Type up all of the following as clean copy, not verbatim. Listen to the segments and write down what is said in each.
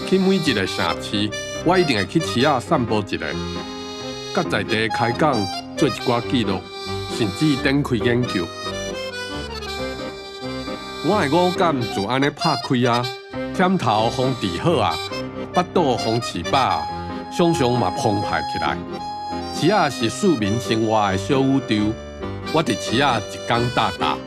去每一个城市，我一定会去市仔散步一下，甲在地开讲做一寡记录，甚至展开研究。我的五感就安尼拍开啊，点头风治好啊，腹肚风饲饱啊，想想嘛澎湃起来。市仔是市民生活的小宇宙，我伫市仔一工大大。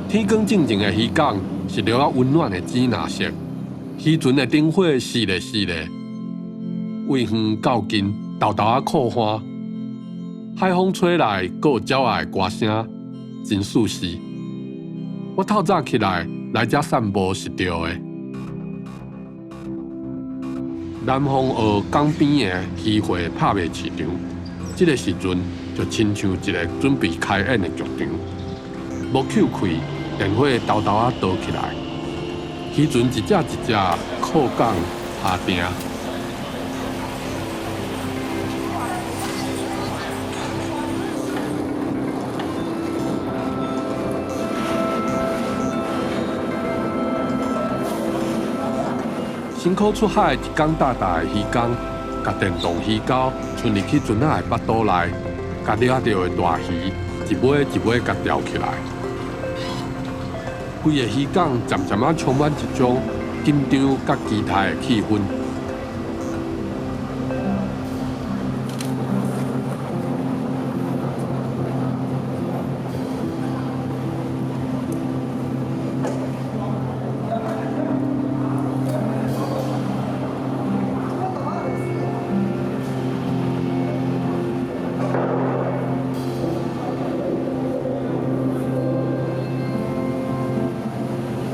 天光正正的渔港是流啊温暖的紫蓝色，渔船的灯火四个四个，远远到近，豆豆啊酷欢。海风吹来，阁有鸟仔的歌声，真舒适。我透早起来遮散步是对的。南方澳港边的渔会拍卖市场，这个时阵就亲像一个准备开演的剧场，木口开。电火豆豆啊倒起来，渔船一只一只靠港爬定。辛苦出海一工大大的渔工，甲电动鱼钩伸入去船仔的腹肚内，甲掠到的大鱼一尾一尾甲钓起来。规个渔港渐渐啊充满一种紧张甲期待的气氛。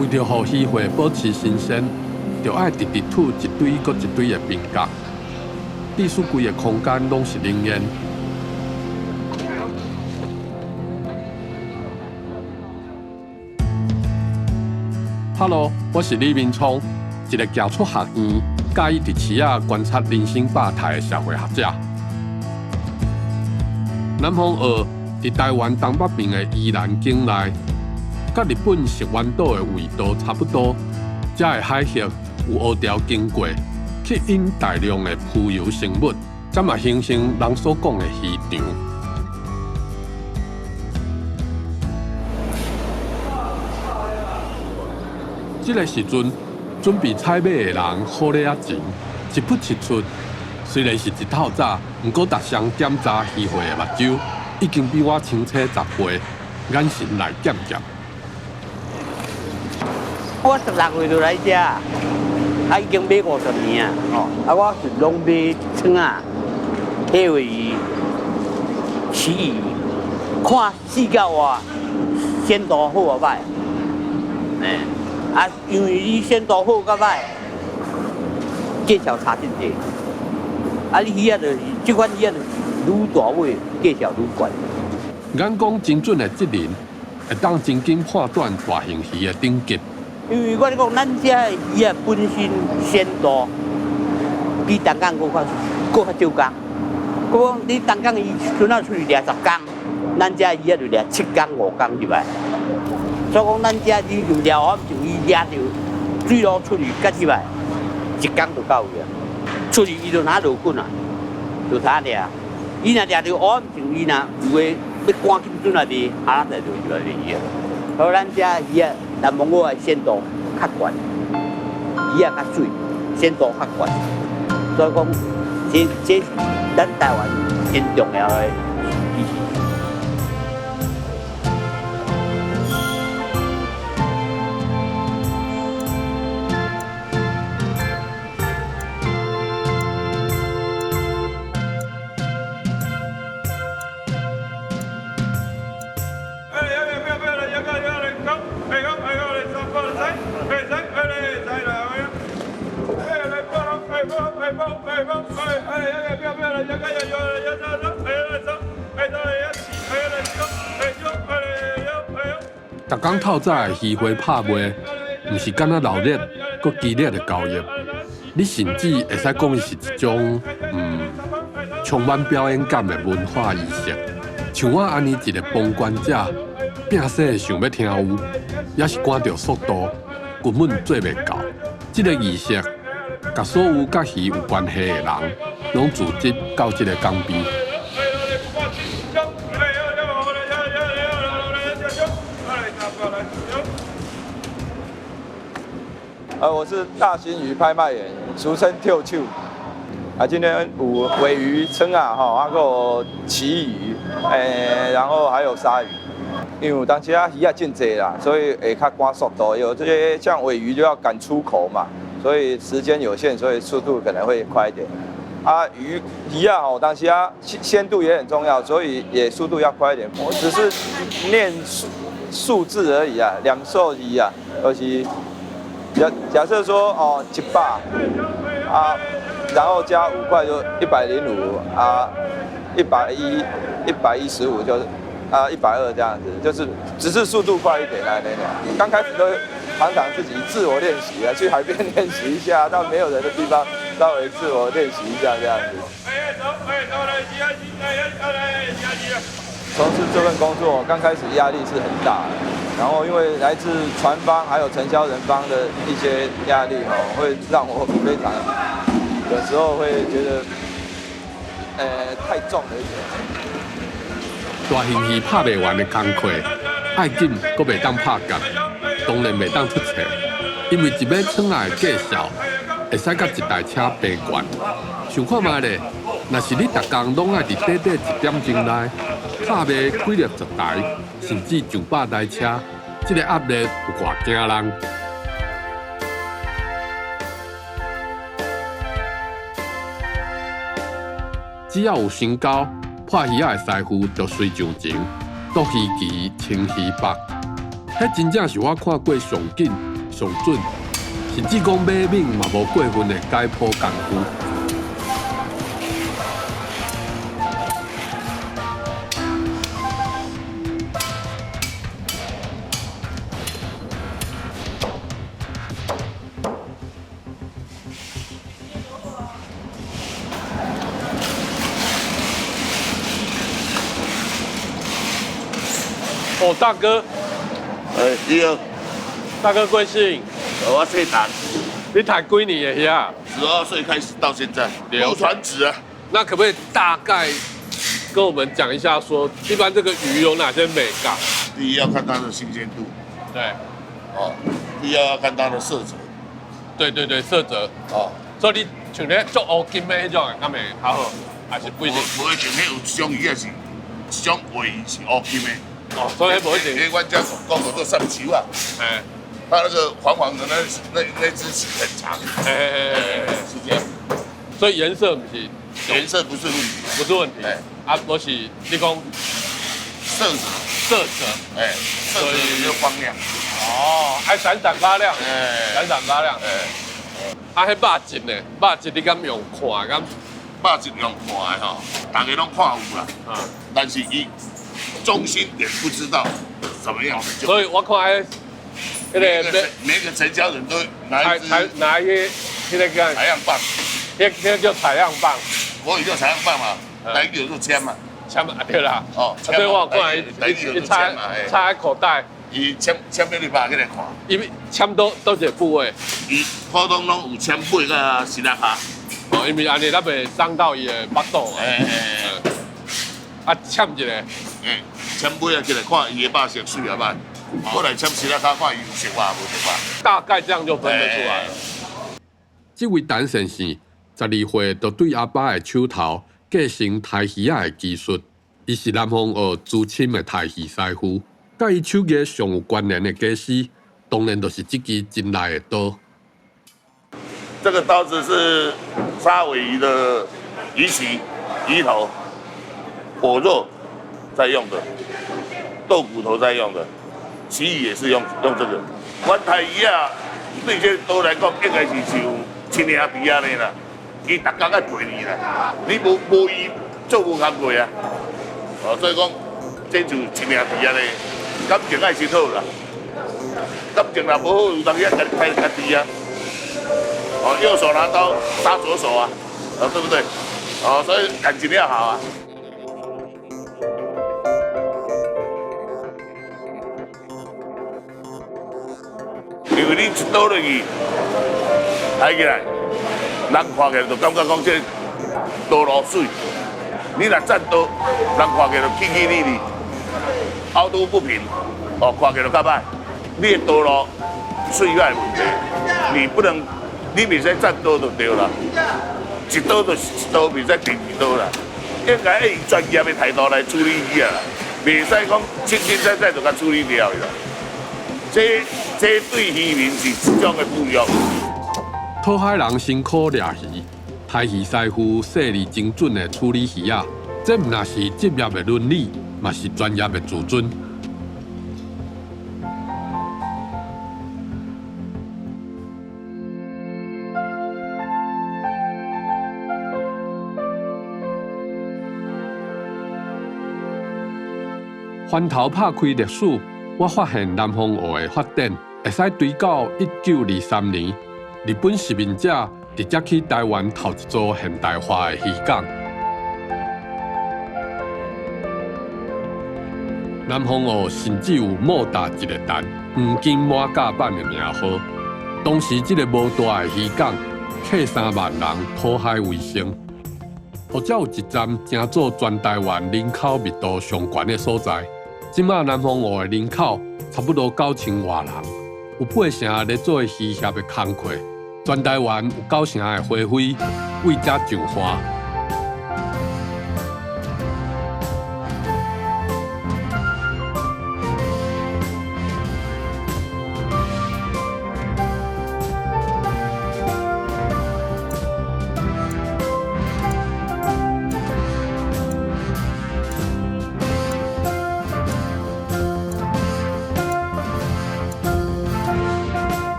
为着让鱼货保持新鲜，就爱直直吐一堆搁一堆的冰角，必须规个空间拢是冷烟。Hello， 我是李明聪，一个走出学院，介意伫市仔观察人生百态的社会学者。南方澳伫台湾东北边的宜兰境内。甲日本石湾岛的纬度差不多，这的海峡有乌潮经过，吸引大量的浮游生物，才嘛形成人所讲的渔场。这个时阵，准备采买的人好咧啊钱，一扑一出。虽然是一透早，不过逐项检查渔货的目睭，已经比我清楚10倍，眼神来检验。我16岁就来遮，已经买50年啊！我是拢买枪啊、黑尾鱼、旗鱼，看四角外鲜度好啊歹，因为你鲜度好甲歹，价钱差真济。你鱼仔就是这款鱼仔就是愈大尾，价钱愈悬。眼光精准的职人，会当真紧判断大型鱼的等级。因为我讲，咱遮鱼啊本身鲜度比东港搁较少工。我讲你东港鱼船仔出去掠10工，咱遮鱼啊就掠7工5工入来。所以讲，咱遮鱼就掠完就鱼掠着水路出去甲入来，1工就到去啊。出去伊就拿落棍啊，就他掠。伊若掠着完就伊若有诶要赶紧转来伫下仔就入来鱼啊。所以咱遮鱼啊。南方澳的鲜度较悬，鱼仔较水，鲜度较悬，所以讲这是咱台湾真重要的艺术。逐工透早鱼花拍卖，毋是敢若闹热、搁激烈的交易，你甚至会使讲伊是一种充满表演感的文化仪式。像我安尼一个旁观者，拼死想要听有，也是赶着速度，根本做袂到。这个仪式，甲所有甲鱼有关系的人，拢组织到这个港边。我是大型鱼拍卖员，俗称跳球。今天有尾鱼、蛏啊，还有旗鱼，然后还有鲨鱼。因为当时鱼也真多啦，所以会较赶速度。有这些像尾鱼就要赶出口嘛，所以时间有限，所以速度可能会快一点。鱼当时鲜度也很重要，所以也速度要快一点。我只是念数字而已啊，2数鱼啊，而且。假设说100然后加5块就105110、115就是120这样子，就是只是速度快一点那。刚开始都常常自己自我练习啊，去海边练习一下，到没有人的地方稍微自我练习一下这样子。从事这份工作，刚开始压力是很大的。然后因为来自船方还有承销人方的一些压力会让我非常有时候会觉得太重了一点。大型鱼拍袂完的工课，爱紧阁袂当拍夹，当然袂当出错，因为一尾蛏仔的介绍会使甲一台车爬悬。想看卖咧，若是你逐工拢爱伫短短1点钟内拍卖几60台，甚至上百台车，这个压力有偌惊人。只要有成交，拍鱼仔的师傅就随上前，剁鱼鳍、清鱼腹，迄真正是我看过上紧、上准，甚至讲马敏嘛无过分的解剖功夫。大哥，你好，大哥贵姓？我姓谭，你谈几年的呀12岁开始到现在，有传子啊。那可不可以大概跟我们讲一下，说一般这个鱼有哪些美感？第一要看它的新鲜度，对，第二要看它的色泽，对，色泽，所以你像咧做乌金的那种，敢会较好，还是不一定？无一定，有一种鱼也是，一种尾鱼是乌金的。所以不一定。因为我家讲过做上球啊，它那个黄黄的那只鳍很长，是这样。所以颜色不是，颜色不是问题，不是问题。我是你讲色泽，色泽就光亮。还闪闪发亮，闪闪发亮。迄肉质呢？肉质你敢用看敢？肉质用看的大家拢看有啦，但是伊。中心点不知道怎么样的，所以我看每个成交人都拿一个采样棒，那叫采样棒，我也叫采样棒嘛，来一个就签嘛，签嘛对啦，所以我看一插在口袋，伊签俾你爸起来看，因为签都一个部位，伊普通拢有签背甲16下，因为安尼咱袂伤到伊的腹肚嘛，签一个。签尾啊，起来看伊的肉色水啊歹，我来签16下看伊有熟啊无熟啊。大概这样就分得出来了。这位陈先生12岁就对阿爸的手头继承台鱼仔的技术。伊是南方学资深的台鱼师傅，甲伊手艺上有关联的家师，当然就是这支真来的刀。这个刀子是杀尾鱼的鱼鳍、鱼头、火肉在用的，豆骨头在用的，鳍鱼也是用这个。阮台鱼啊，对这刀来讲，应该是像亲兄弟安尼啦，伊逐工爱陪你啦，你无伊做无工过啊。所以讲，这就亲兄弟安尼，感情爱先好啦。感情若无好，有当时开家己啊。右手拿刀杀左手啊，对不对？所以感情要好啊。因为你一刀落去，抬起来，人看起来就感觉讲这刀路水。你若站刀，人看起来就起起哩哩，凹凸不平，看起来就较歹。你的刀路水害问题，你不能。你袂使站刀就对啦，一刀就是一刀，袂使第二刀啦。应该用专业的态度来处理伊啊，袂使讲清清彩彩就甲处理掉啦。这对渔民是一种的侮辱。讨海人辛苦掠鱼，台鱼师傅细腻精准的处理鱼仔，这毋但是职业的伦理，嘛是专业的自尊。翻头拍开历史，我发现南方学的发展会使追到1923年，日本殖民者直接去台湾头一座现代化的渔港。南方学甚至有莫大一个蛋黄金满甲板的名号。当时这个无大的渔港，客3万人讨海为生。或者有一站行做全台湾人口密度上悬的所在。即马南方学的人口差不多9000外人，有8成咧做渔业的工课，全台湾有9成的花卉为遮种花。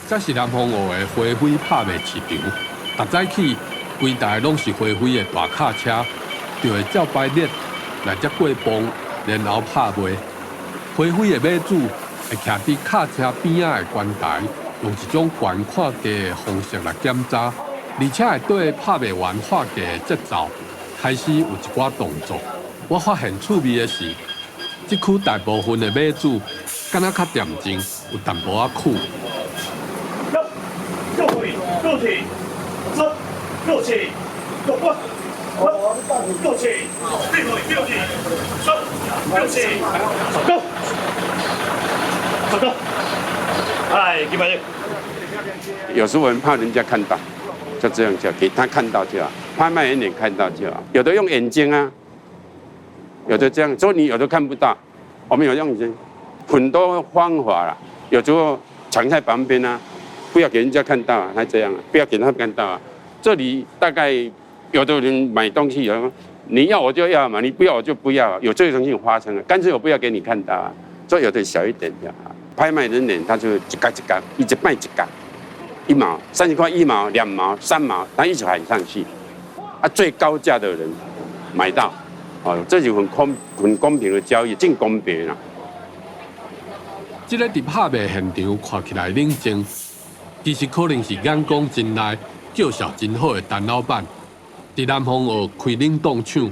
这是南方学的花卉拍卖市场，逐早起规台拢是花卉的大卡车，就会照排列来遮过磅，然后拍卖。花卉的买主会徛伫卡车边仔的关台，用一种悬看价的方式来检查，而且会对拍卖员画价的节奏开始有一寡动作。我发现趣味的是，这区大部分的买主敢若较恬静，有淡薄仔酷。六起，三，六起，六关，六起，六起，三，六起，go，走，哎，几百有时候我们怕人家看到，就这样叫给他看到就好，拍卖员也看到就好。有的用眼睛啊，有的这样，所以你有的看不到。我们有用眼睛，很多方法啦，有时候藏在旁边啊。不要给人家看到啊，还这样啊，不要给他看到啊。这里大概有的人买东西，有你要我就要嘛，你不要我就不要，有这种事情发生了，干脆我不要给你看到啊。所以有的小一点就好。拍卖人脸他就一角一角，一直卖一角，1毛、30块1毛、2毛、3毛，他一直喊上去。啊，最高价的人买到，哦，这就很公平的交易，真公平啊。这个伫拍卖现场看起来冷静。其实可能是眼光真利、叫销真好的陈老板，伫南方学开冷冻厂，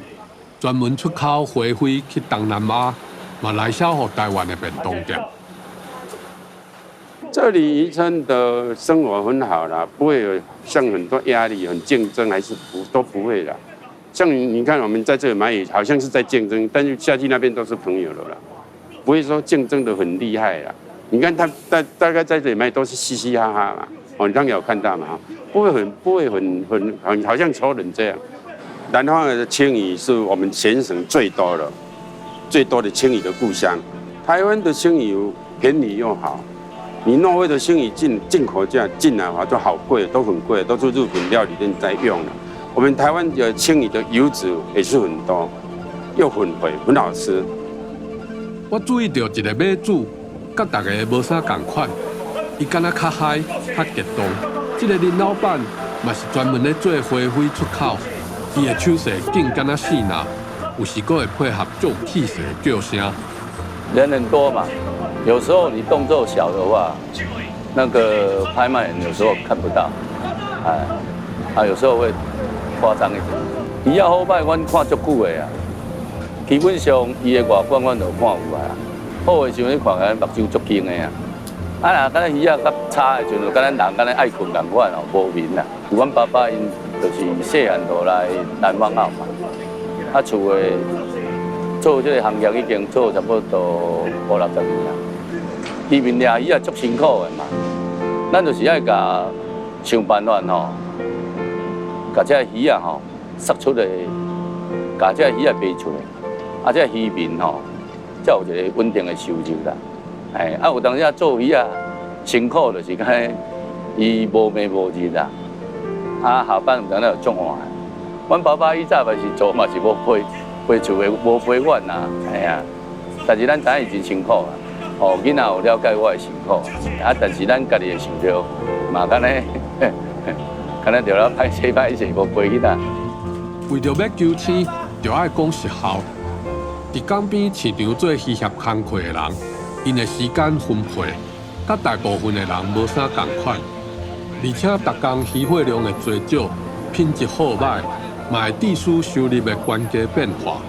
专门出口花卉去东南亚，嘛来销予台湾的便当店。这里渔村的生活很好啦，不会有像很多压力、很竞争，还是都不会啦。像你看，我们在这里买鱼，好像是在竞争，但是下去那边都是朋友了啦，不会说竞争的很厉害啦。你看他大概在这里卖都是嘻嘻哈哈嘛，哦，你刚刚有看到嘛？不会很好像仇人这样。南方的青鱼是我们全省最多的青鱼的故乡。台湾的青鱼便宜又好。你挪威的青鱼进口价进来的话都好贵，都很贵，都是日本料理店在用的。我们台湾的青鱼的油脂也是很多，又很肥，很好吃。我注意到一个买主，甲大家无啥共款，伊敢若较嗨、较激动。这个林老板嘛是专门咧做花卉出口，伊的手势紧敢若死呐，有时佫会配合足有气势的叫声。人很多嘛。有时候你动作小的话，那个拍卖人有时候看不到，有时候会夸张一点。伊要好摆，阮看足久的啊。基本上伊的外观阮就看有啊。好的时候你看咱目睭足金的啊。若敢若鱼较差的时阵，敢咱人敢若爱困共款哦，无眠啦。阮爸爸因就是细汉就来南方澳嘛，厝的做这个行业已经做差不多50-60年啦。渔民掠鱼也足辛苦的嘛，咱就是爱甲想办法吼，甲这鱼啊吼杀出来，甲这鱼啊卖出来，这渔民吼才有一个稳定的收入啦。有当时做鱼啊辛苦就是讲伊无暝无日啦，下班有当时有种换。阮爸爸以前嘛是做嘛是无陪厝的无陪阮啦，但是咱知影伊真辛苦啊。囡仔有了解我的辛苦，但是咱家己的想着嘛，敢若着了歹势，无陪囡仔。为着要求生，就爱讲实效。伫港边市场做渔业工课的人，因的时间分配，甲大部分的人无啥共款，而且逐工渔获量的多少、品质好歹，嘛会致使收入的关键变化。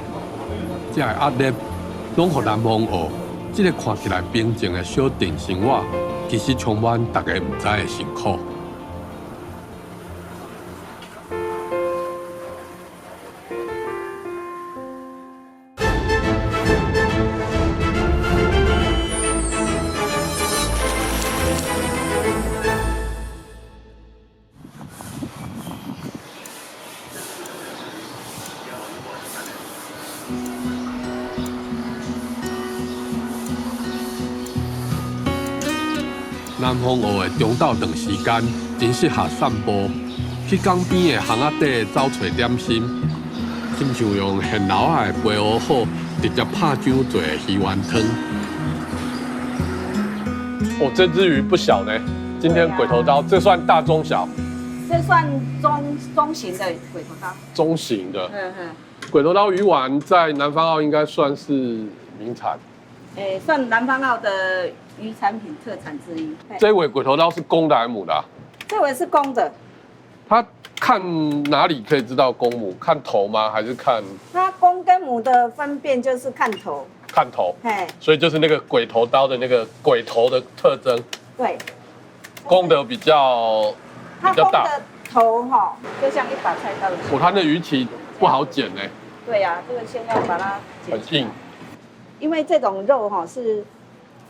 这个压力，拢互南方学。这个看起来平静的小镇生活，其实充满大家唔知的辛苦。南方澳的中昼长时间真适合散步，去港边的巷仔底找找点心，亲像用现捞的培蚵好，直接拍酱做的鱼丸汤。这只鱼不小呢，今天鬼头刀，这算大中小？这算中型的鬼头刀。中型的。鬼头刀鱼丸在南方澳应该算是名产。算南方澳的渔产品特产之一。这尾鬼头刀是公的还是母的啊？这尾是公的。它看哪里可以知道公母？看头吗？还是看？它公跟母的分辨就是看头。看头。所以就是那个鬼头刀的那个鬼头的特征。对。公的比较大。它公的头哈，就像一把菜刀的。它的鱼鳍不好剪呢。对呀，这个先要把它剪。很硬。因为这种肉哈是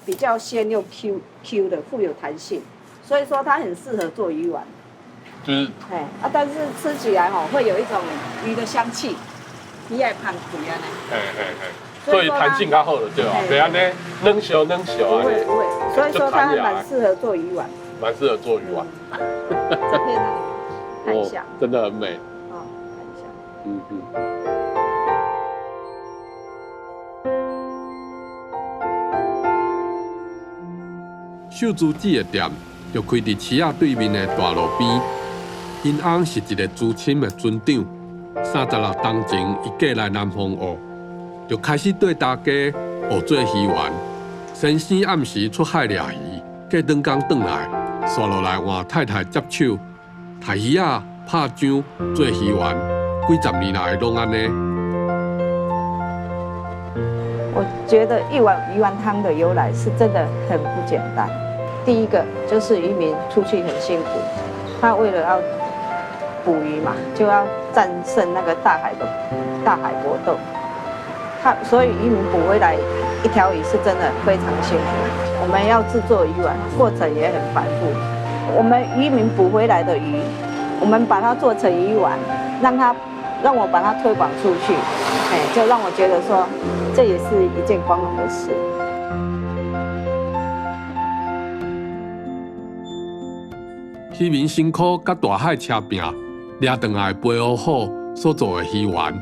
比较鲜又 Q 的，富有弹性，所以说它很适合做鱼丸。就是但是吃起来哈会有一种鱼的香气，你也怕苦呀呢。所以弹性较好的对吧？不然呢，嫩小啊。不会，所以说它还蛮适合做鱼丸。蛮适合做鱼丸。这片看一下，真的很美。看一下。秀珠子的店就开伫市仔对面的大路边。因翁是一个资深的船长，36年前伊嫁来南方澳，就开始对大家学做鱼丸。先生暗时出海掠鱼，过长工转来，刷落来换太太接手，杀鱼仔、拍酱、做鱼丸，几十年来拢安尼。我觉得一碗鱼丸汤的由来是真的很不简单。第一个就是渔民出去很辛苦，他为了要捕鱼嘛，就要战胜那个大海搏斗。所以渔民捕回来一条鱼是真的非常辛苦。我们要制作鱼丸，过程也很繁复。我们渔民捕回来的鱼，我们把它做成鱼丸，让我把它推广出去，就让我觉得说，这也是一件光荣的事。渔民辛苦甲大海车拼，掠回来背好好所做的鱼丸，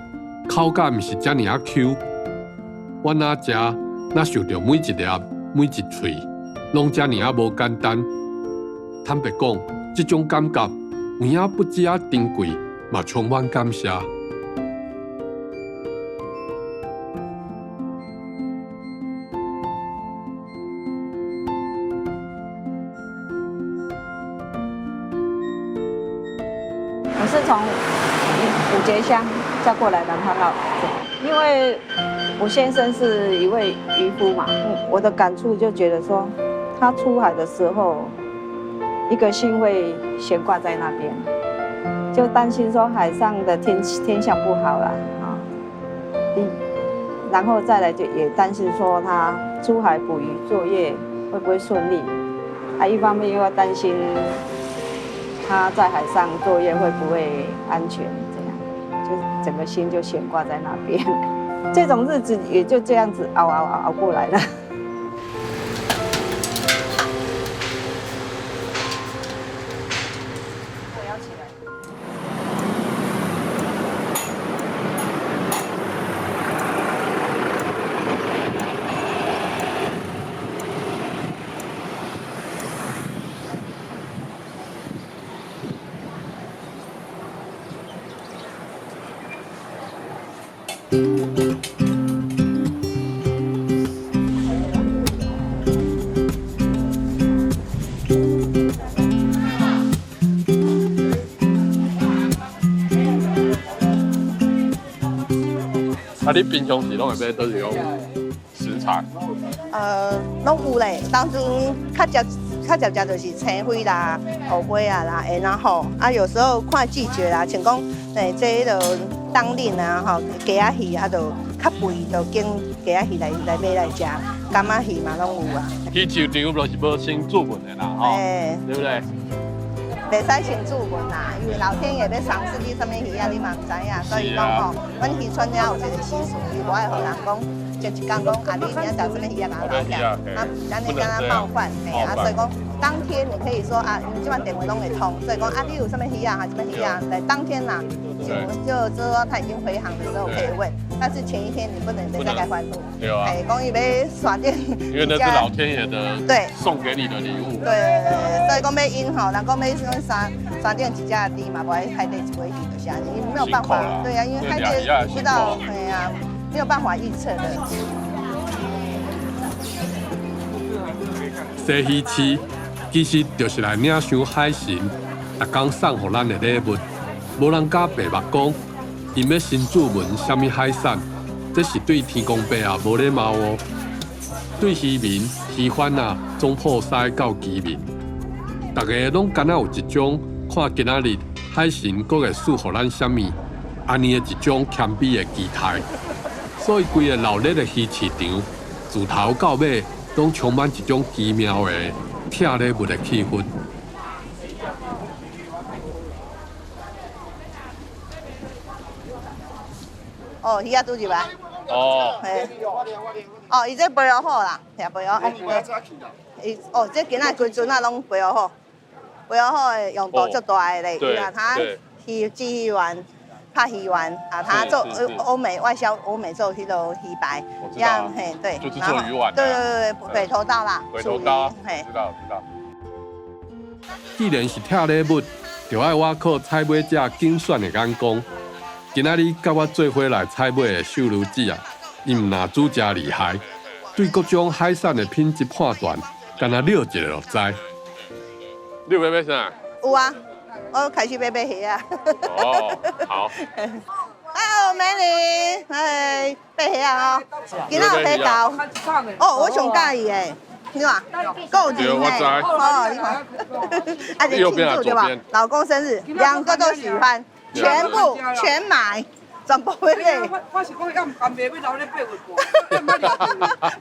口感是遮尔啊 Q。我哪食，哪受到每一粒、每一喙，拢遮尔啊无简单。坦白讲，这种感觉有影不止啊珍贵，嘛充满感谢。我是从五节乡嫁过来南汤澳，因为我先生是一位渔夫嘛，我的感触就觉得说，他出海的时候，一个心会悬挂在那边，就担心说海上的天象不好啦，然后再来就也担心说他出海捕鱼作业会不会顺利，一方面又要担心他在海上作业会不会安全，这样就整个心就悬挂在那边。这种日子也就这样子熬过来了。你平常时拢会买倒是讲食材？拢有咧。当初较常就是青花啦、乌龟啊啦，然后有时候看季节啦，像讲这个冬令啊，鸡仔鱼就较肥，就经鸡仔鱼来买来食，柑仔鱼嘛拢有啊。去市场就是要先做文的啦，对不对？袂使先注文啦，因为老天爷要赏赐你什么鱼啊，你嘛唔知影，所以讲阮渔村了有一个习俗，伊无爱互人讲，就一讲讲你明仔找什么鱼啊，拿来吃，咱你跟他冒犯，所以讲当天你可以说因为这款电话拢会通，所以讲你有什么鱼啊，什么鱼啊，在当天啦，就说他已经回航的时候可以问，但是前一天你不能再该欢呼，对啊，讲伊要耍电，因为那是老天爷的送给你的礼物，对，所以讲要因吼，人讲要三点一架低嘛，不然海底一尾鱼就是安尼，因为没有办法，对啊，因为海底不知道，对啊，没有办法预测的。西鱼市其实就是来领赏海神，逐工送予咱的礼物。无人敢白目讲，因要先注文什么海产，这是对天公伯啊无礼貌哦。对渔民、渔贩啊，总破西到渔民，大家拢敢若有一种看今仔日海神阁会赐予咱什么，安尼的一种谦卑的期待。所以规个闹热的鱼市场，自头到尾拢充满一种奇妙的拆礼物的气氛。鱼仔拄入来。嘿。伊这培养好啦，培养。这今仔规船啊拢培养好，培养好的用途足大的咧，因为它鱼丸、拍鱼丸它做欧美外销，欧美做迄个鱼排，这样嘿对。就是做鱼丸。对，北头刀啦。北头刀，知道。既然是拆礼物，就爱我靠采买者精选的眼光。今仔日甲我做伙来采买的秀如姐啊，伊毋但煮真厉害，对各种海产的品质判断，干那了一下就知。你有要买啥？有啊，我开始买鱼啊。好。美女，买鱼啊今仔有鱼搞。我上介意的。你看，够劲对我知哦，你看，而且庆祝对吧？老公生日，两个都喜欢，全部全买。全部要买。我是讲要唔甘袂要留咧8月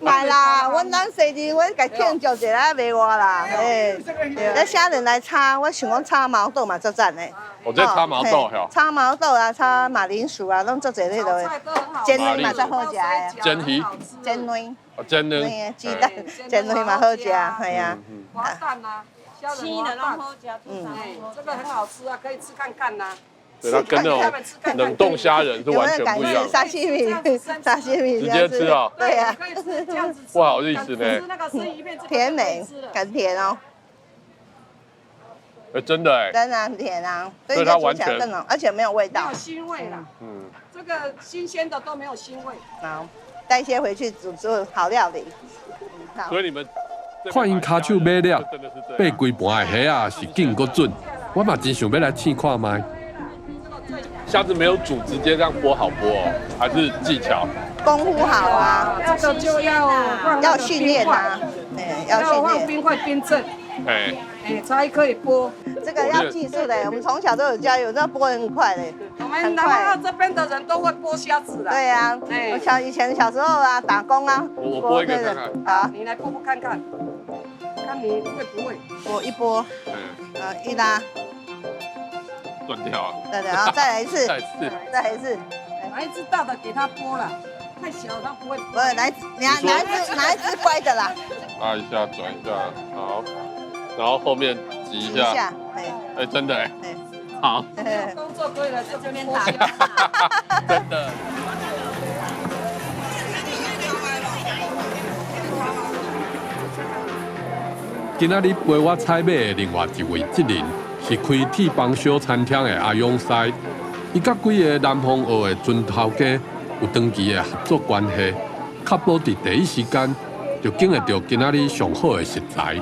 买啦，阮咱生日我甲庆祝一下卖我啦，嘿。那虾仁来炒，我想讲炒毛豆嘛足赞的。我这炒毛豆吼。炒毛豆啊，炒马铃薯啊，拢足侪迄落。煎卵嘛最好食的。煎鱼。煎卵。哦，煎卵。鸡蛋，煎卵嘛好食，系啊。滑蛋啊，虾仁滑蛋。这个很好吃啊，可以吃看看呐。对，它跟那种冷冻虾仁是完全不一样。沙西米，沙西米直接吃啊？对呀，不好意思呢。甜美，很甜哦。真的哎。真的很甜啊，所以它完全更浓，而且没有味道。没有腥味啦。嗯。这个新鲜的都没有腥味。好，带一些回去煮好料理。所以你们看因骹手买了，掰规盘的虾啊是劲够准，我嘛真想要来试看卖。虾子没有煮，直接这样剥好剥哦，还是技巧？功夫好啊，这个就要训练啊，要放冰块冰镇，才可以剥。这个要技术的，我们从小都有教，有这剥很快的。我们南澳这边的人都会剥虾子的。对啊，我以前小时候啊，打工啊，我剥一个看看。好，你来剥剥看看，看你会不会。我一剥，一拉。断掉啊！对，然后再来一次，再来一次，拿一只大的给它剥了，太小它不会。不是，拿一只乖的啦。拉一下，转一下，好，然后后面挤一下，哎，真的哎，好。工作对了，这边剥虾。真的。今仔日陪我采买的另外一位职人。是开铁帮小餐厅的阿勇师，伊甲几个南方澳的船头家有长期的合作关系，确保伫第一时间就拣会到今仔日上好的食材。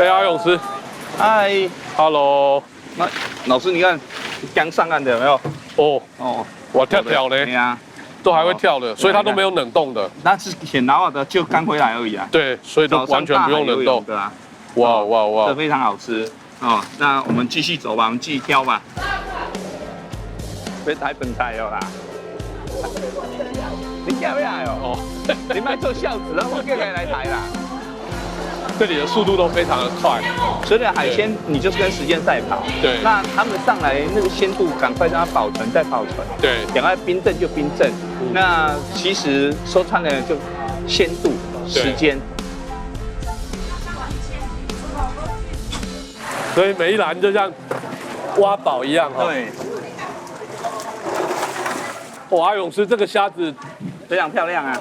阿勇师，嗨 ，Hello。那老师，你看刚上岸的有没有？哦，我跳嘞，对呀，都还会跳的，所以它都没有冷冻的。那是很老的，就刚回来而已啊。对，所以都完全不用冷冻的啊。哇，这非常好吃哦。那我们继续走吧，我们继续挑吧。别台本菜哦啦，你要不要哦？你卖做孝子了，我更该来台啦。这里的速度都非常的快，所以海鲜你就是跟时间赛跑。对，那他们上来那个鲜度，赶快让它保存再保存。对，赶快冰镇就冰镇。那其实说穿了就鲜度、时间。所以每一篮就像挖宝一样哈。对。哇，阿勇师这个虾子非常漂亮啊。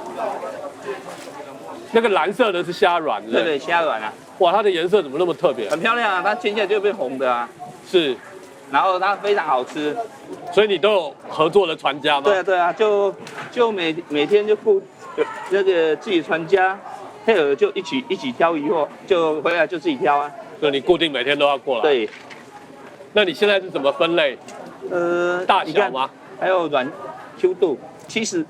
那个蓝色的是虾卵，对，虾卵啊！哇，它的颜色怎么那么特别？很漂亮啊，它煎起来就变红的啊。是，然后它非常好吃。所以你都有合作的船家吗？对啊，就每天就雇那个自己船家配合，就一起挑鱼货，就回来就自己挑啊。所以你固定每天都要过来。对。那你现在是怎么分类？大小吗？还有软 Q 度，其实。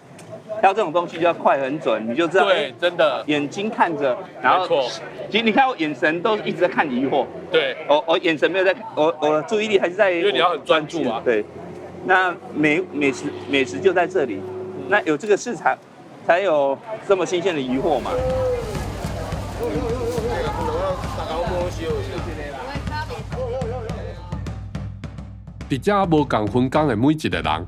挑这种东西就要快很准，你就知道。对，真的。眼睛看着，然后，其实你看我眼神都一直在看鱼货。对。我眼神没有在，我的注意力还是在。因为你要很专注啊。对。那美食就在这里，那有这个市场，才有这么新鲜的鱼货嘛。伫遮无共分工的每一个人。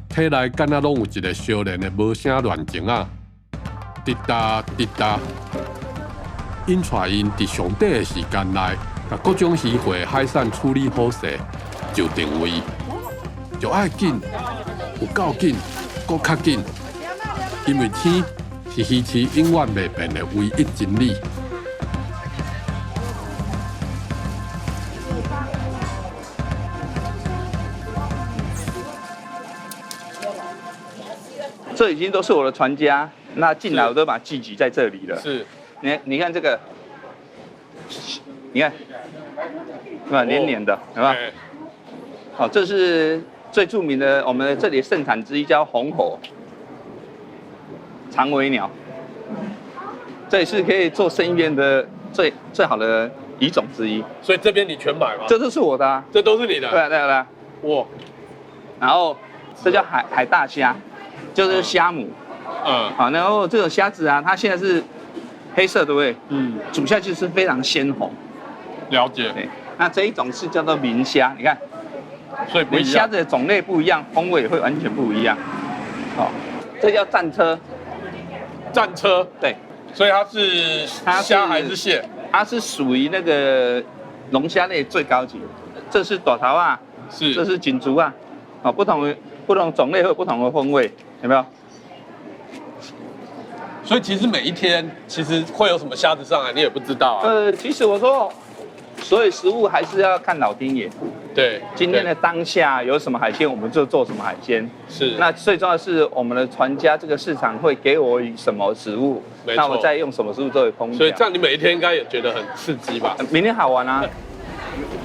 体内敢若拢有一个烧热的无声乱情啊，滴答滴答，因带因伫上短的时间内，把各种鱼货海产处理好势，就定位，就爱紧，有够紧，搁较紧，因为天是鱼市永远袂变的唯一真理。这已经都是我的船家，那进来我都把聚集在这里了。是，你看这个你看，是吧？黏黏的，是吧？好，这是最著名的我们这里盛产之一，叫红火长尾鸟，这也是可以做生鱼片的最好的鱼种之一。所以这边你全买吗？这都是我的啊，这都是你的。对啊对啊对啊。哇，然后这叫海大虾，就是虾母。好，然后这种虾子啊，它现在是黑色，对不对？煮下去是非常鲜红。了解。对，那这一种是叫做明虾，你看，所以不一样。虾子的种类不一样，风味也会完全不一样。好，这叫战车。战车。对。所以它是虾还是蟹？它是属于那个龙虾类最高级。这是大头啊，这是锦竹啊，哦，不同种类会有不同的风味，有没有？所以其实每一天其实会有什么虾子上来，你也不知道啊。其实我说，所有食物还是要看老天爷。对，今天的当下有什么海鲜，我们就做什么海鲜。是。那最重要的是我们的船家这个市场会给我什么食物，那我再用什么食物作为烹调。所以这样你每一天应该也觉得很刺激吧？明天好玩啊！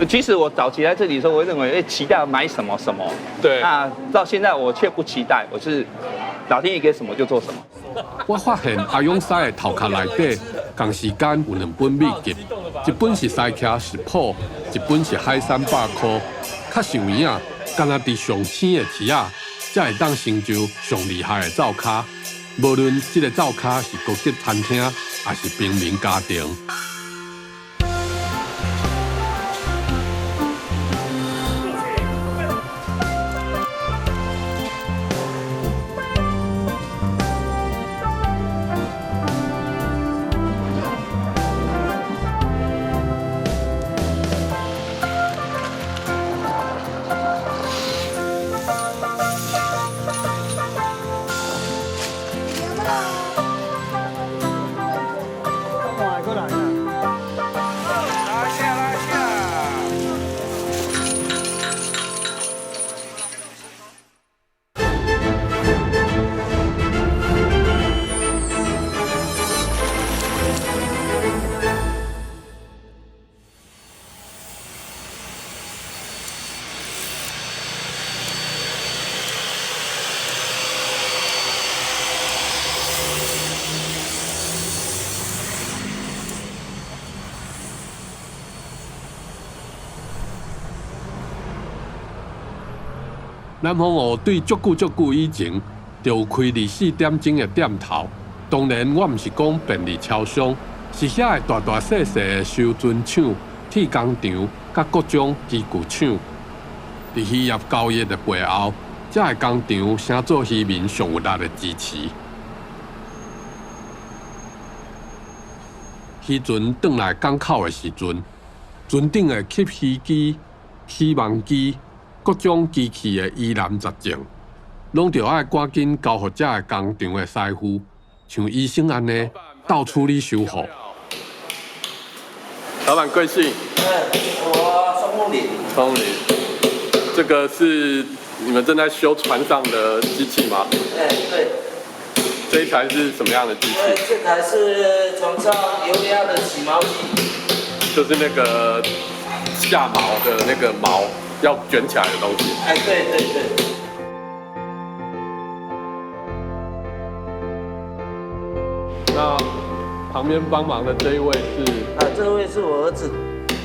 其实我早期来这里的时候，我认为期待买什么什么。对。那到现在我却不期待，我是老天爷给什么就做什么。我发现阿勇师的头壳内底，同时间有2本秘籍，一本是西徛食谱，一本是海参百科。较上面啊，敢若伫上青的池啊，才会当成就上厉害的灶咖。无论这个灶咖是高级餐厅，还是平民家庭。南方河对足久以前就有开24点钟的店头。当然，我毋是讲便利超商，是遐个大细的收船厂、铁工厂，甲各种机具厂。伫渔业交易的背后，这个工厂成做渔民上有力的支持。渔船转来港口的时阵，船顶的吸鱼机、起网机。各种机器的疑难杂症，拢着爱赶紧交予这个工厂的师傅，像医生安尼，到处理修复。老板贵姓？我宋梦林。宋林，这个是你们正在修船上的机器吗？对。这一台是什么样的机器？这台是船上油压的起毛机。就是那个下毛的那个毛。要卷起来的东西。对。那旁边帮忙的这一位是？这位是我儿子。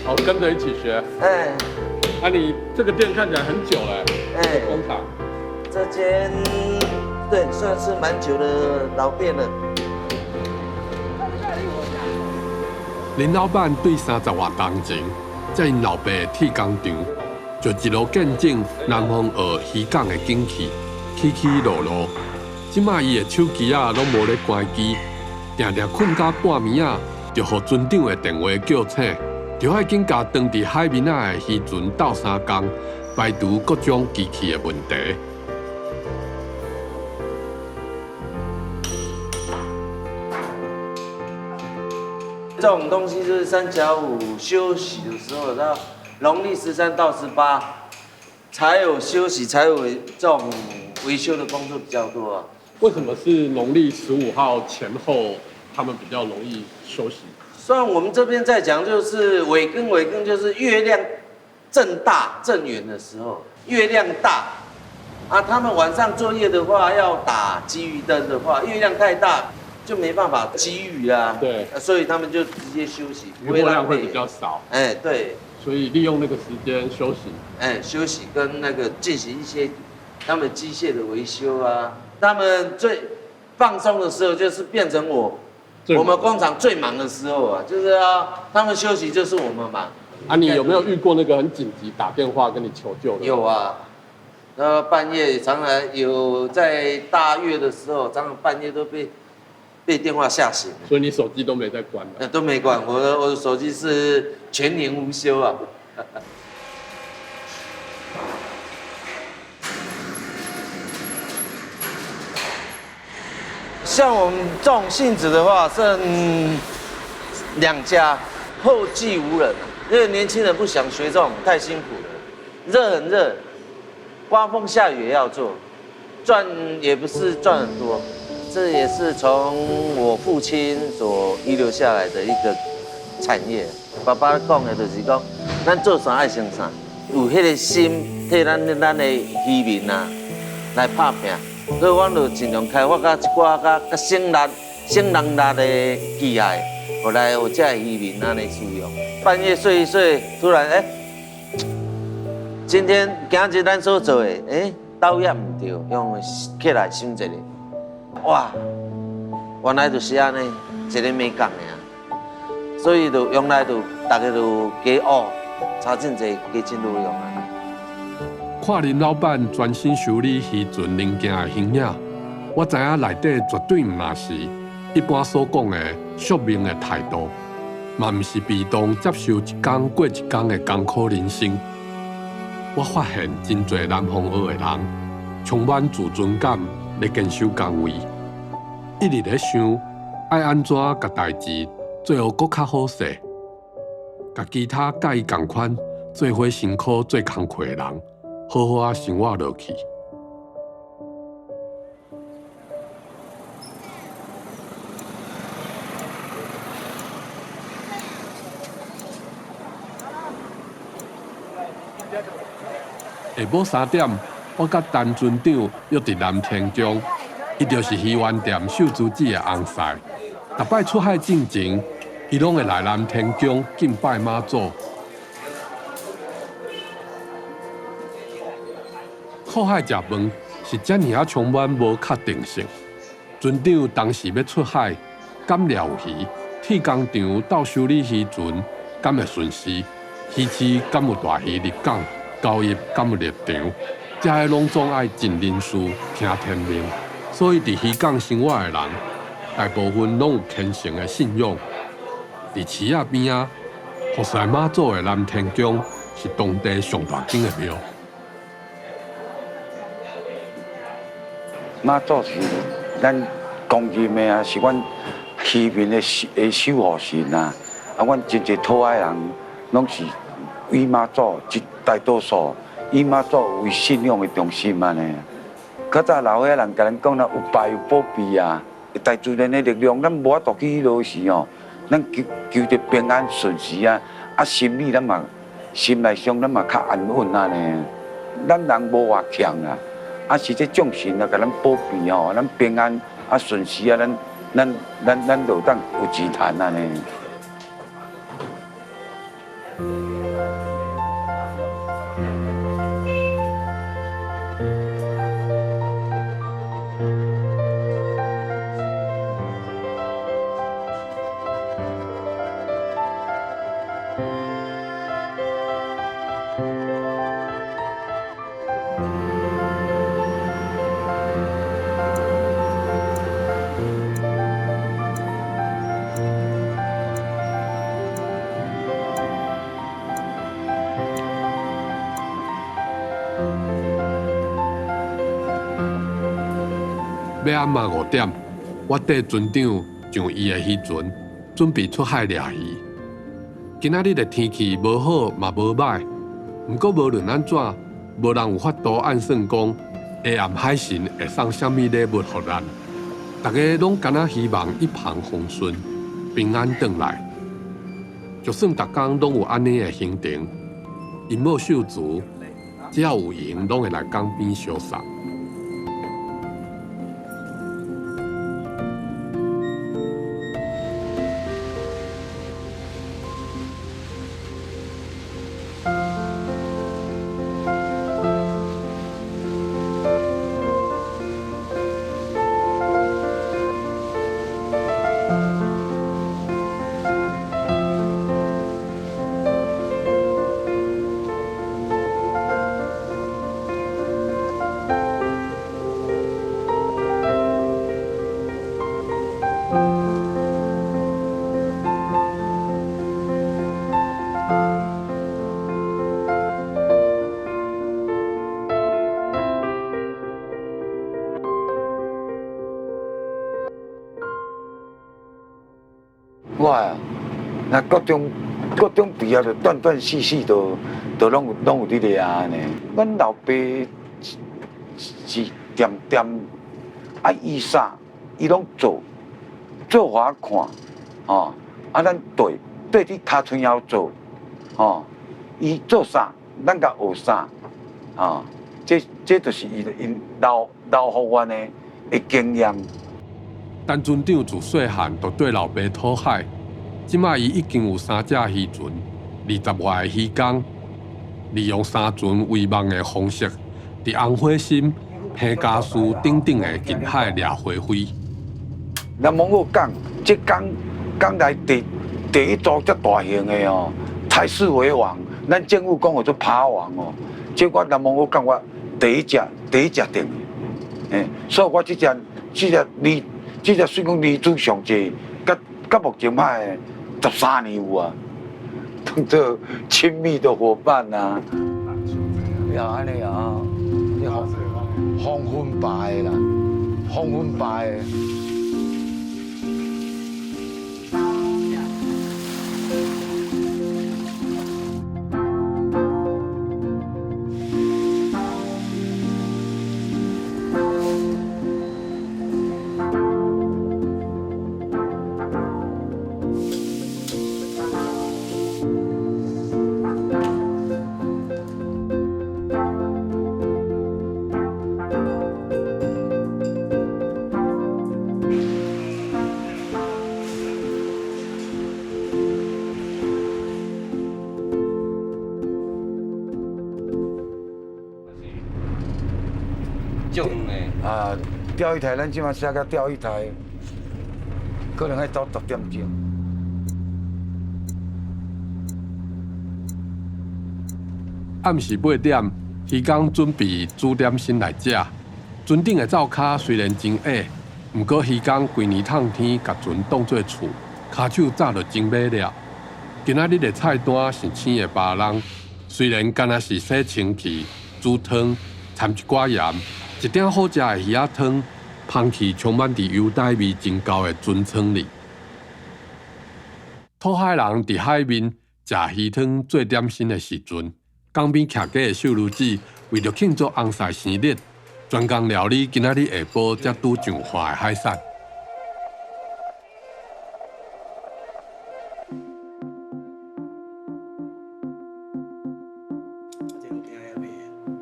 哦，跟着一起学。你这个店看起来很久了。工厂。这间对算是蛮久的老店了。林老板对30多年前，在因老爸的铁工厂。就一路见证南方河渔港的景气，起起落落。即摆伊的手机啊，拢无咧关机，定定困到半暝啊，就互船长的电话叫醒，就要紧甲当伫海面仔的渔船斗相共，排除各种机器的问题。这种东西就是3+5休息的时候，到农历13到18才有休息，才有这种维修的工作比较多啊。为什么是农历15号前后他们比较容易休息？虽然我们这边在讲，就是尾更就是月亮正大正圆的时候，月亮大啊，他们晚上作业的话要打机鱼灯的话，月亮太大就没办法机鱼啊，对，所以他们就直接休息，余波量会比较少。哎，对，所以利用那个时间休息。哎，休息跟那个进行一些他们机械的维修啊，他们最放松的时候就是变成我们工厂最忙的时候啊，就是他们休息就是我们忙。啊，你有没有遇过那个很紧急打电话跟你求救的？有啊，然后半夜常常有在大月的时候，常常半夜都被电话吓醒。所以你手机都没在关的？都没关，我的手机是全年无休啊。像我们这种性质的话，剩2家，后继无人。因为年轻人不想学这种，太辛苦了，热很热，刮风下雨也要做，赚也不是赚很多。这也是从我父亲所遗留下来的一个产业。爸爸讲的就是讲，咱做啥爱成啥，有迄个心替咱的渔民啊来打拼。所以，我就尽量开发一寡较省力的机械，后来有这渔民安尼使用。半夜睡一睡，突然今日咱所做的，导演唔对，用起来想一下，哇，原来就是安尼，一个美感尔。所以就用来就大家就加学，查真济，加真有用啊。看林老板专心修理渔船零件的形影，我知影内底绝对唔那是一般所讲的宿命的态度，嘛唔是被动接受一天过一天的艰苦人生。我发现真侪南方澳的人充满自尊感来坚守岗位，一直咧想爱安怎甲代志做好搁较好势，甲其他甲伊同款做伙辛苦做工课的人。好好啊，生活落去。下晡3点，我甲陈船长约伫南天宫，伊就是鱼丸店秀珠子的翁婿。逐摆出海进前，伊拢会来南天宫敬拜妈祖。出海食饭是遮尔充满无确定性。船长当时要出海，敢钓鱼？铁工厂到修理渔船，敢会顺时？鱼市敢有大鱼入港？交易敢有立场？这些拢总爱尽人事，听天命。所以伫渔港生活的人，大部分拢有虔诚的信仰。伫池仔边啊，福赛妈祖的南天宫是当地上大间的庙。妈祖是咱公认的啊，是阮渔民的守护神啊。啊，阮真侪讨爱人拢是以妈祖一大多数以妈祖为信仰的中心安尼。较早老岁人甲咱讲啦，有拜有保庇啊，大自然的力量，咱无法度去迄落时哦，咱求着平安顺时啊，啊心理咱嘛心内上咱嘛较安稳安尼。咱人无偌强啊。啊，是这众神啊，甲咱保庇吼，咱平安啊顺时啊，咱就当有钱赚安尼。要暗暝5点，我带船长上伊的渔船，准备出海掠鱼。今仔日的天气无好嘛无歹，不过无论安怎，无人有法度按算讲下暗海神会送什么礼物予咱。大家拢敢若希望一帆风顺，平安回来。就算逐工拢有安尼的行程，因某秀竹只要有闲，拢会来港边相送。我啊，那各种毕业就断断续续都拢有伫咧啊呢。阮老爸是点啊，伊啥伊拢做互我看，哦，啊咱对伫他村要做，哦，伊做啥，咱甲学啥，啊，这就是因留互阮的经验。陈船长自细汉就对老爸讨海，即摆伊已经有3只渔船，20外个渔工，利用三船为梦的方式，伫红火心、平家树等等的近海掠花卉。咱蒙古港，这港内第一组遮大型的哦，菜市为王，咱政府讲叫做扒王哦。这我南蒙古港我第一只定的，所以我这只算讲离主上济，到目前卖13年有啊，当做亲密的伙伴啊。要安尼啊，你红粉白的啦，红粉白的。啊，钓鱼台咱即马写到钓鱼台，可能要到10点钟。暗时8点，渔工准备煮点心来食。船顶的灶骹虽然真矮，不过渔工规年透天，甲船当作厝，骹手早就真买了。今仔日的菜单是青的巴郎，虽然干那是洗清气、煮汤、掺一寡盐。一鼎好食的鱼仔汤，香气充满伫油带味真高的船舱里。土海人伫海面食鱼汤做点心的时阵，港边徛家的秀女子为着庆祝翁婿生日，专工料理今仔日下晡才拄上岸的海产。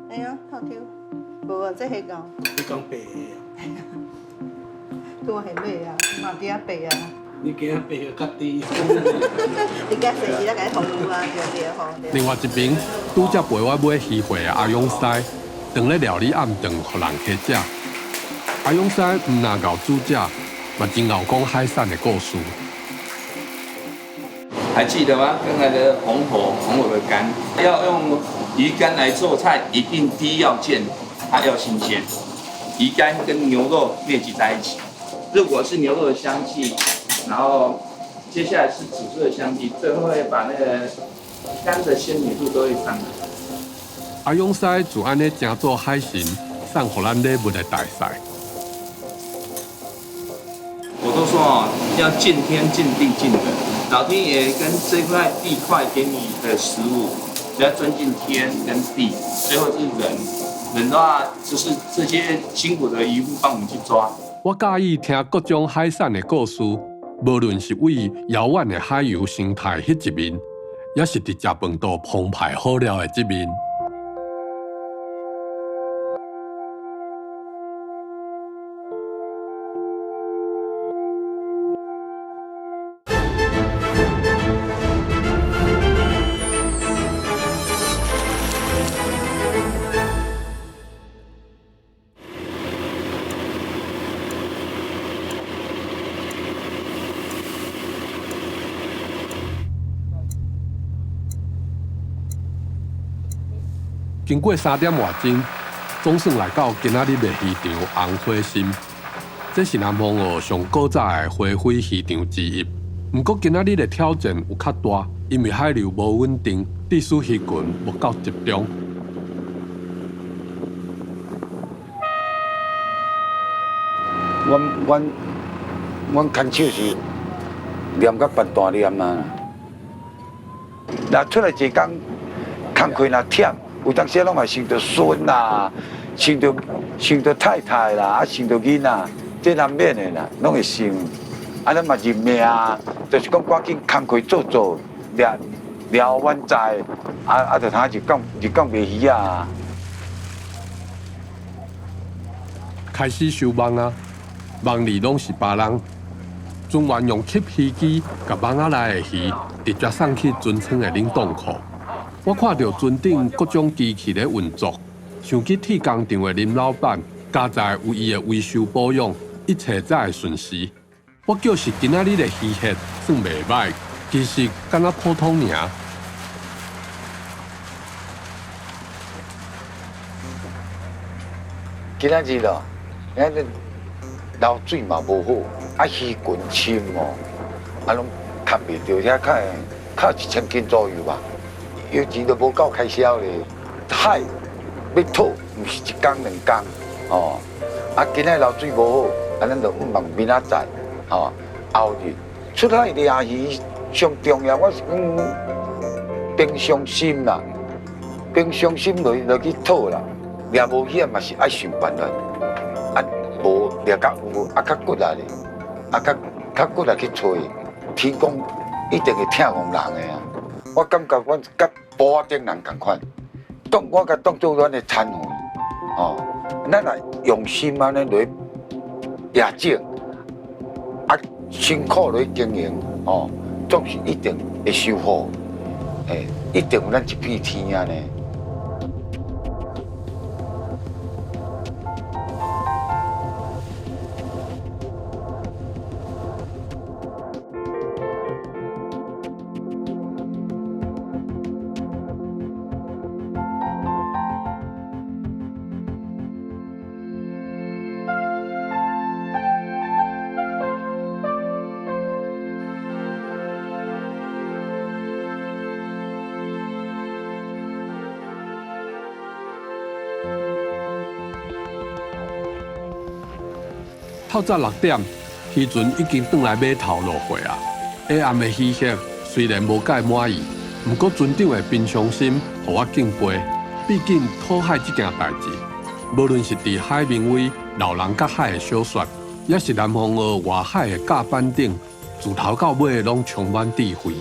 哎呀，好听。无，这迄个。你讲白的啊？我很累啊，嘛伫遐白啊。你今仔白较低。你家洗衣，咱家烘油啊，对吼。另外一边，拄则陪我买鱼货的阿勇师，当咧料理暗顿，互人客食。阿勇师毋但熬煮食，嘛真熬讲海产的故事。还记得吗？刚才的红火的干，要用鱼干来做菜，一定第一要件它要新鲜，鱼干跟牛肉密集在一起。如果是牛肉的香气，然后接下来是紫苏的香气，最后会把那个干的鲜美度都会上来。阿勇师就安尼正做海神，送互咱礼物的大赛。我都说哦，要敬天敬地敬人，老天爷跟这块地块给你的食物，要尊敬天跟地，最后是人。人的话，就是这些辛苦的渔夫帮我们去抓。我介意听各种海产的故事，无论是为遥远的海洋生态迄一面，也是伫食饭度澎湃好料的一面。经过3点外钟，总算来到今仔日的鱼场红火心。这是南方澳上古早的花卉鱼场之一。不过今仔日的挑战有较大，因为海流无稳定，致使鱼群无够集中。阮牵手是念甲办大念啊。若出来一工，工课若忝。有当时拢嘛想着孙啦，想着太太啦，啊想着囡仔，这难免的啦，拢会想。啊，咱嘛认命，就是讲赶紧工课做，了完债，就他就讲卖鱼啊。开始收网啊，网里拢是别人。船员用吸鱼机，甲网仔内的鱼直接送去船厂的冷冻库。我看到船顶各种机器咧运作，想起铁工厂的林老板，家在有伊的维修保养，一切才会顺时。我叫是今仔日的鱼蟹算袂歹，其实敢若普通尔。今仔日咯，咱流水嘛无好，鱼群深哦，拢看袂到，遐靠1000斤左右吧。油钱都无够开销咧，海要吐，毋是1工2工哦。今仔流水无好，咱就望明仔载哦。后日出海掠鱼上重要，我是讲平常心啦，平常心落去讨啦。掠无险嘛是爱想办法，无掠较有较骨力咧，较骨力去找，天公一定会疼我们人的啊。我感觉我甲保定人同款，我甲当做咱的产业哦，咱来用心安尼落野种，辛苦落经营哦，总是一定会收获，一定有咱一片天啊呢。透早6点，渔船已经转来码头落货啊。下暗的鱼蟹虽然无介满意，不过船长的平常心，互我敬佩。毕竟讨海这件代志，无论是伫海面位老人甲海的小说，也是南方澳外海的甲板顶，自头到尾拢充满智慧。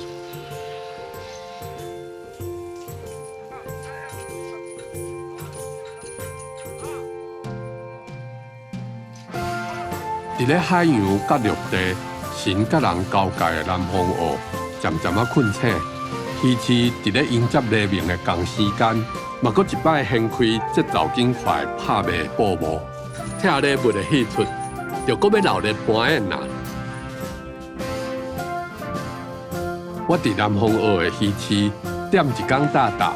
伫咧海洋甲陆地、神甲人交界的南方澳，渐渐困醒。鱼市伫咧迎接黎明的同时间，嘛搁一摆掀开节奏紧快、拍卖布幕，拆礼物的戏出，就搁要闹热搬演啦。我伫南方澳的鱼市踮一工搭搭，